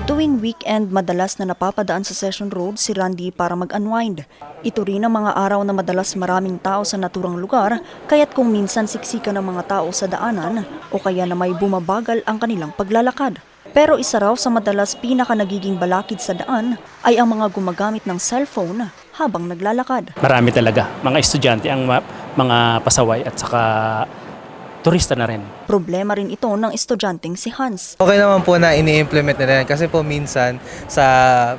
Tuwing weekend, madalas na napapadaan sa Session Road si Randy para mag-unwind. Ito rin ang mga araw na madalas maraming tao sa naturang lugar, kaya't kung minsan siksikan ng mga tao sa daanan o kaya na may bumabagal ang kanilang paglalakad. Pero isa raw sa madalas pinaka nagiging balakid sa daan ay ang mga gumagamit ng cellphone habang naglalakad. Marami talaga, mga estudyante ang mga pasaway at saka turista na rin. Problema rin ito ng estudyanteng si Hans. Okay naman po na ini-implement nila yan kasi po minsan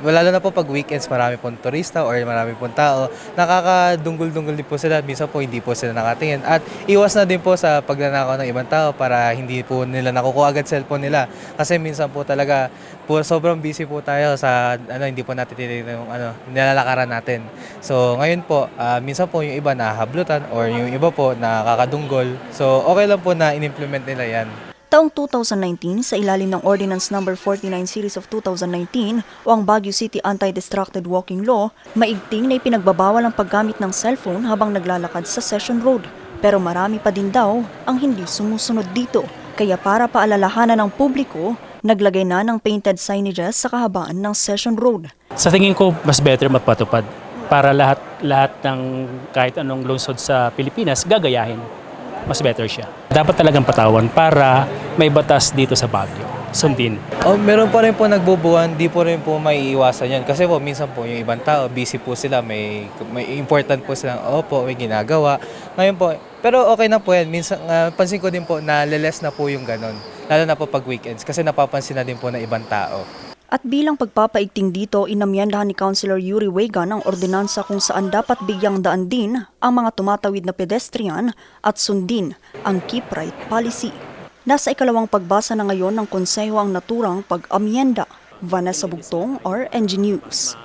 lalo na po pag weekends marami pong turista or marami pong tao, nakakadunggol-dunggol din po sila, minsan po hindi po sila nakatingin at iwas na din po sa pagnanakaw ng ibang tao para hindi po nila nakukuha agad cellphone nila kasi minsan po talaga po sobrang busy po tayo sa hindi po natin tinitingnan yung nilalakaran natin. So ngayon po minsan po yung iba nahablutan or yung iba po nakakadunggol. So okay lang po na in-implement nila yan. Taong 2019, sa ilalim ng Ordinance No. 49 Series of 2019 o ang Baguio City Anti-Distracted Walking Law, maigting na ipinagbabawal ang paggamit ng cellphone habang naglalakad sa Session Road. Pero marami pa din daw ang hindi sumusunod dito. Kaya para paalalahanan ng publiko, naglagay na ng painted signages sa kahabaan ng Session Road. Sa tingin ko, mas better magpatupad para lahat ng kahit anong lungsod sa Pilipinas gagayahin. Mas better siya. Dapat talagang patawan para may batas dito sa Baguio. Sundin. Meron pa rin po nagbubuhan, di po rin po maiiwasan yan. Kasi po minsan po yung ibang tao, busy po sila, may important po silang, may ginagawa. Ngayon po, pero okay na po yan. Minsan, pansin ko din po na leles na po yung ganon. Lalo na po pag weekends kasi napapansin na din po ng ibang tao. At bilang pagpapaigting dito, inamyandahan ni Councilor Yuri Wegan ang ordinansa kung saan dapat bigyang daan din ang mga tumatawid na pedestrian at sundin ang Keep Right Policy. Nasa ikalawang pagbasa na ngayon ng Konseho ang naturang pag-amyenda. Vanessa Bugtong, RNG News.